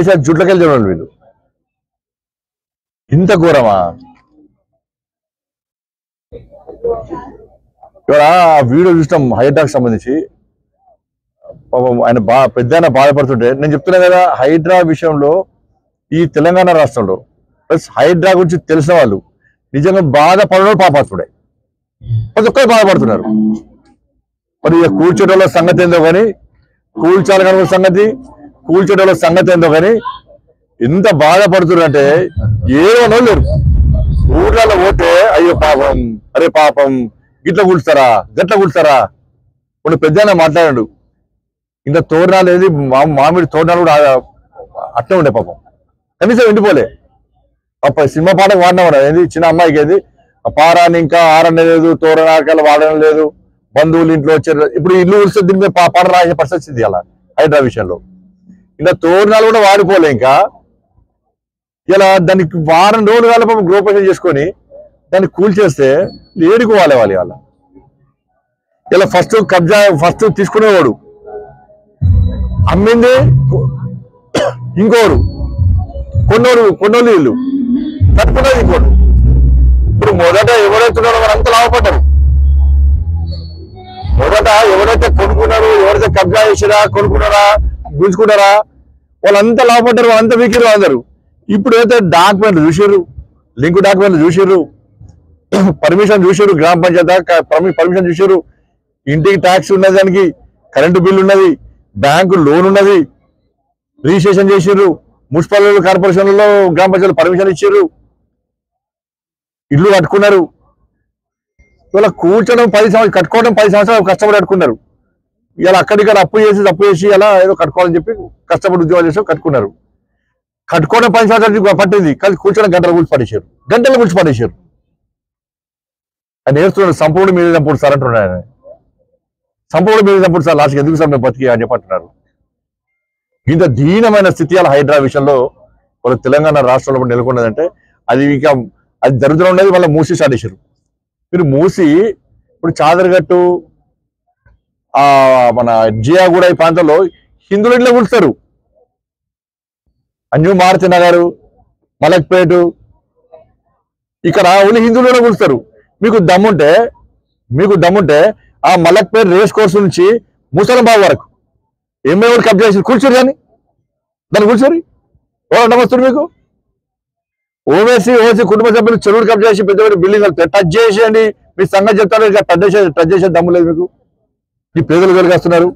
కేసీఆర్ జుట్లకెళ్ళి చూడండి వీళ్ళు. ఇంత ఘోరమా? ఇవాళ వీడియో చూసినాం హైడ్రాకి సంబంధించి. ఆయన పెద్ద బాధపడుతుంటే నేను చెప్తున్నా కదా, హైడ్రా విషయంలో ఈ తెలంగాణ రాష్ట్రంలో ప్లస్ హైడ్రా గురించి తెలిసిన వాళ్ళు నిజంగా బాధపడడం పాపాత్ముడే. ప్రతి ఒక్కరు బాధపడుతున్నారు. మరి కూల్చేటోళ్ళ సంగతి ఏందో కానీ, కూల్చాలనుకున్న సంగతి, కూల్చేటోళ్ళ సంగతి ఏందో కానీ ఎంత బాధపడుతున్నారంటే ఏమనో లేరు. ఊర్లలో పోతే అయ్యో పాపం, అరే పాపం, గిట్ల కూల్స్తారా, గట్ల కూల్స్తారా. ఇప్పుడు పెద్ద మాట్లాడాడు, ఇంత తోరణాలు ఏది మామిడి తోరణాలు కూడా అట్లే ఉండే పాపం, కనీసం ఎండిపోలే. సినిమా పాట వాడినవాడు ఏది చిన్న అమ్మాయికి ఏది పారాన్ని ఇంకా ఆరనే లేదు, తోరణాలు వాడడం లేదు, బంధువులు ఇంట్లో వచ్చారు. ఇప్పుడు ఇల్లు ఉడిస్తే దీని మీద పాట రాసే పరిస్థితి అలా హైడ్రా విషయంలో. ఇంకా తోరణాలు కూడా వాడిపోలే. ఇంకా ఇలా దానికి వారం రోజులు కాల పాపం గృహప్రవేశం చేసుకొని దాన్ని కూల్చేస్తే ఏడుకోవాలి వాళ్ళు. వాళ్ళ ఇలా ఫస్ట్ తీసుకునేవాడు, అమ్మింది ఇంకోరు, కొన్నోళ్ళు ఇల్లు కట్టుకున్నది ఇంకోడు. ఇప్పుడు మొదట ఎవరైతున్నారో వాళ్ళంతా లాభపడ్డారు. మొదట ఎవరైతే కొనుక్కున్నారు, ఎవరైతే కబ్జా చేసిరా, కొనుక్కున్నారా, గుంజుకున్నారా, వాళ్ళంతా లాభపడ్డారు, వాళ్ళంతా వీకిరు అందరు. ఇప్పుడు అయితే డాక్యుమెంట్లు చూసారు, లింక్ డాక్యుమెంట్లు చూసారు, పర్మిషన్ చూసారు, గ్రామ పంచాయతీ పర్మిషన్ చూసారు, ఇంటికి ట్యాక్స్ ఉన్నది, దానికి కరెంటు బిల్లు ఉన్నది, బ్యాంకు లోన్ ఉన్నది, రిజిస్ట్రేషన్ చేసిర్రు, మున్సిపల్ కార్పొరేషన్లలో గ్రామ పంచాయతీలు పర్మిషన్ ఇచ్చారు, ఇల్లు కట్టుకున్నారు. ఇవాళ కూర్చోడం 10 సంవత్సరాలు, కట్టుకోవడం 10 సంవత్సరాలు కష్టపడి కట్టుకున్నారు. ఇలా అక్కడిక్కడ అప్పు చేసి అలా ఏదో కట్టుకోవాలని చెప్పి కష్టపడి ఉద్యోగాలు చేసి కట్టుకున్నారు. కట్టుకోవడం 10 సంవత్సరాలు పట్టింది, కానీ కూర్చోడం గంటలు కూర్చి పడేశారు. ఆయన నేర్చుకున్నాడు, సంపూర్ణ మీద చంపుడు సార్ అంటున్నాడు. ఆయన సంపూర్ణ మీద చంపుడు సార్, లాస్ట్కి ఎందుకు సార్ మేము బతికి అని చెప్పంటున్నారు. ఇంత దీనమైన స్థితి అలా హైడ్రా విషయంలో వాళ్ళ తెలంగాణ రాష్ట్రంలో నెలకొన్నదంటే అది దరిద్రం ఉన్నది. వాళ్ళ మూసి స్టార్ట్ చేశారు. మీరు మూసి ఇప్పుడు చాదరగట్టు, మన జియాగూడ ఈ ప్రాంతంలో హిందువులు ఇంట్లో కూర్చుతారు. అంజు మారుతి నగరు, మలక్పేట, ఇక్కడ ఓన్లీ హిందువులు కూర్చుతారు. మీకు దమ్ముంటే ఆ మలక్పేట రేస్ కోర్సు నుంచి ముసలంబాబు వరకు ఏమేమి కబ్జా చేసి కూర్చోరు, కానీ దాన్ని కూర్చోరు. నమస్తుడు మీకు ఓవైసీ కుటుంబ సభ్యులు చెరువులు కబ్జా చేసి పెద్ద పెద్ద బిల్డింగ్ టచ్ చేసేయండి, మీ సంగతి చెప్తారు. ఇక టచ్ చేసే దమ్ము లేదు మీకు. ఈ పేదలు వెలుగేస్తున్నారు.